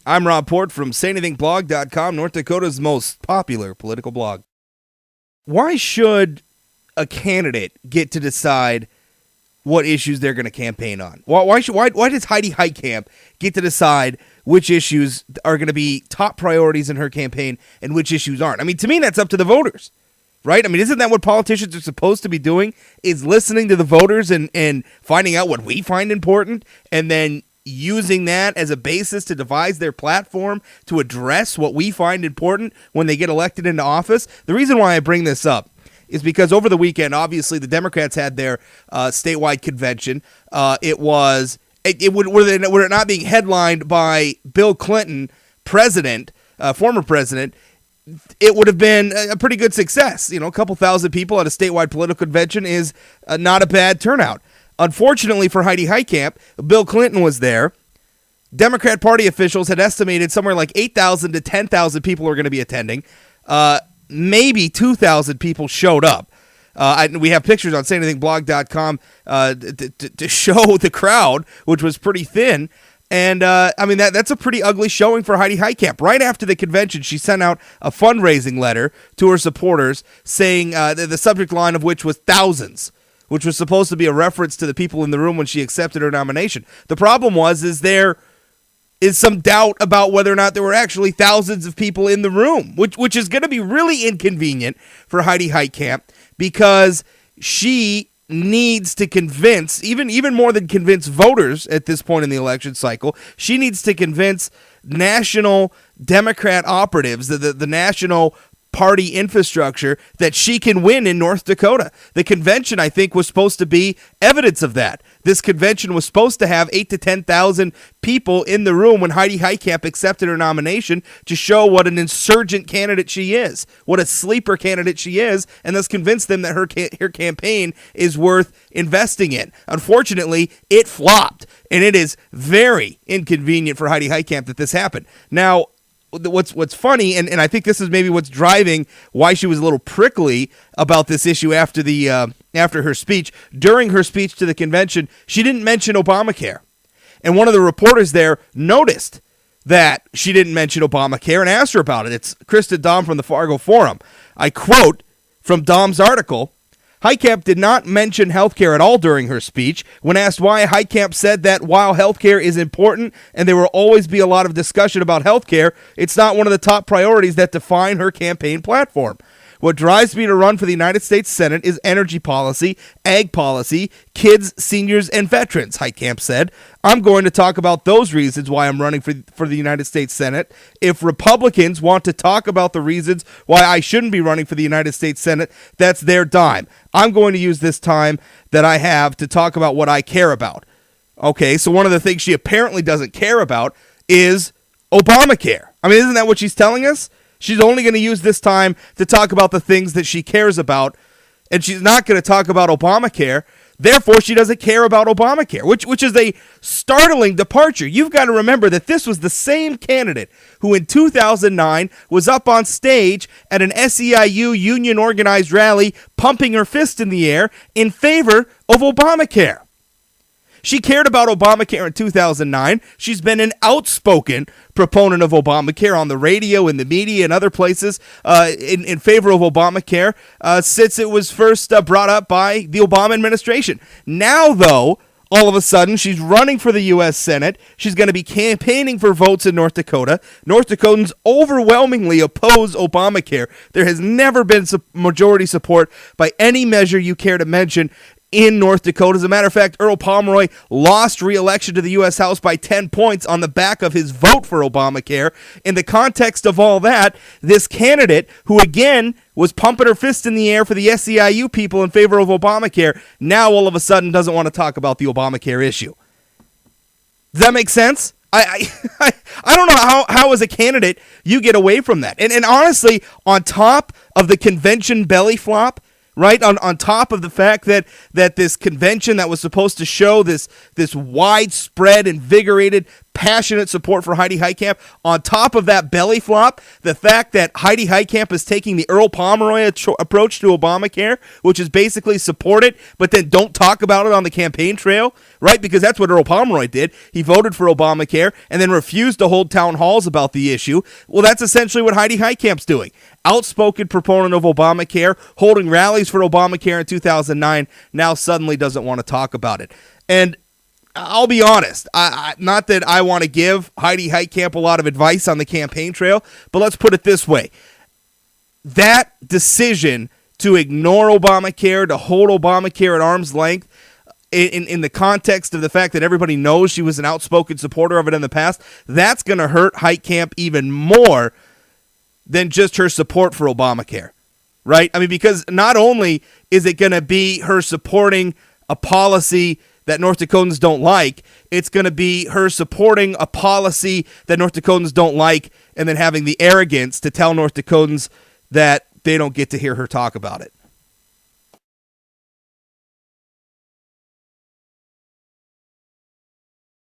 I'm Rob Port from SayAnythingBlog.com, North Dakota's most popular political blog. Why should a candidate get to decide what issues they're going to campaign on? Why does Heidi Heitkamp get to decide which issues are going to be top priorities in her campaign and which issues aren't? I mean, to me, that's up to the voters, right? I mean, isn't that what politicians are supposed to be doing, is listening to the voters and finding out what we find important and then using that as a basis to devise their platform to address what we find important when they get elected into office? The reason why I bring this up is because over the weekend, obviously, the Democrats had their statewide convention. Were it not being headlined by Bill Clinton, former president, it would have been a pretty good success. You know, a couple thousand people at a statewide political convention is not a bad turnout. Unfortunately for Heidi Heitkamp, Bill Clinton was there. Democrat Party officials had estimated somewhere like 8,000 to 10,000 people were going to be attending. Maybe 2,000 people showed up. We have pictures on SayAnythingBlog.com to show the crowd, which was pretty thin. And, that's a pretty ugly showing for Heidi Heitkamp. Right after the convention, she sent out a fundraising letter to her supporters saying the subject line of which was thousands, which was supposed to be a reference to the people in the room when she accepted her nomination. The problem is there is some doubt about whether or not there were actually thousands of people in the room, which is going to be really inconvenient for Heidi Heitkamp because she needs to convince, even more than convince voters at this point in the election cycle, she needs to convince national Democrat operatives, the national party infrastructure, that she can win in North Dakota. The convention, I think, was supposed to be evidence of that. This convention was supposed to have 8,000 to 10,000 people in the room when Heidi Heitkamp accepted her nomination to show what an insurgent candidate she is, what a sleeper candidate she is, and thus convince them that her campaign is worth investing in. Unfortunately, it flopped, and it is very inconvenient for Heidi Heitkamp that this happened. Now, what's funny, and I think this is maybe what's driving why she was a little prickly about this issue after her speech. During her speech to the convention, she didn't mention Obamacare. And one of the reporters there noticed that she didn't mention Obamacare and asked her about it. It's Krista Dom from the Fargo Forum. I quote from Dom's article, Heitkamp did not mention healthcare at all during her speech. When asked why, Heitkamp said that while healthcare is important and there will always be a lot of discussion about healthcare, it's not one of the top priorities that define her campaign platform. What drives me to run for the United States Senate is energy policy, ag policy, kids, seniors, and veterans, Heitkamp said. I'm going to talk about those reasons why I'm running for the United States Senate. If Republicans want to talk about the reasons why I shouldn't be running for the United States Senate, that's their dime. I'm going to use this time that I have to talk about what I care about. Okay, so one of the things she apparently doesn't care about is Obamacare. I mean, isn't that what she's telling us? She's only going to use this time to talk about the things that she cares about, and she's not going to talk about Obamacare. Therefore, she doesn't care about Obamacare, which is a startling departure. You've got to remember that this was the same candidate who in 2009 was up on stage at an SEIU union-organized rally pumping her fist in the air in favor of Obamacare. She cared about Obamacare in 2009. She's been an outspoken proponent of Obamacare on the radio, in the media, and other places in favor of Obamacare since it was first brought up by the Obama administration. Now, though, all of a sudden, she's running for the U.S. Senate. She's going to be campaigning for votes in North Dakota. North Dakotans overwhelmingly oppose Obamacare. There has never been majority support by any measure you care to mention in North Dakota. As a matter of fact, Earl Pomeroy lost re-election to the U.S. House by 10 points on the back of his vote for Obamacare. In the context of all that, this candidate, who again was pumping her fist in the air for the SEIU people in favor of Obamacare, now all of a sudden doesn't want to talk about the Obamacare issue. Does that make sense? I don't know how as a candidate you get away from that. And honestly, on top of the convention belly flop, right, on top of the fact that this convention that was supposed to show this widespread, invigorated, passionate support for Heidi Heitkamp. On top of that belly flop, the fact that Heidi Heitkamp is taking the Earl Pomeroy approach to Obamacare, which is basically support it, but then don't talk about it on the campaign trail, right? Because that's what Earl Pomeroy did. He voted for Obamacare and then refused to hold town halls about the issue. Well, that's essentially what Heidi Heitkamp's doing. Outspoken proponent of Obamacare, holding rallies for Obamacare in 2009, now suddenly doesn't want to talk about it. And I'll be honest, not that I want to give Heidi Heitkamp a lot of advice on the campaign trail, but let's put it this way. That decision to ignore Obamacare, to hold Obamacare at arm's length, in the context of the fact that everybody knows she was an outspoken supporter of it in the past, that's going to hurt Heitkamp even more than just her support for Obamacare, right? I mean, because not only is it going to be her supporting a policy that North Dakotans don't like, it's going to be her supporting a policy that North Dakotans don't like and then having the arrogance to tell North Dakotans that they don't get to hear her talk about it.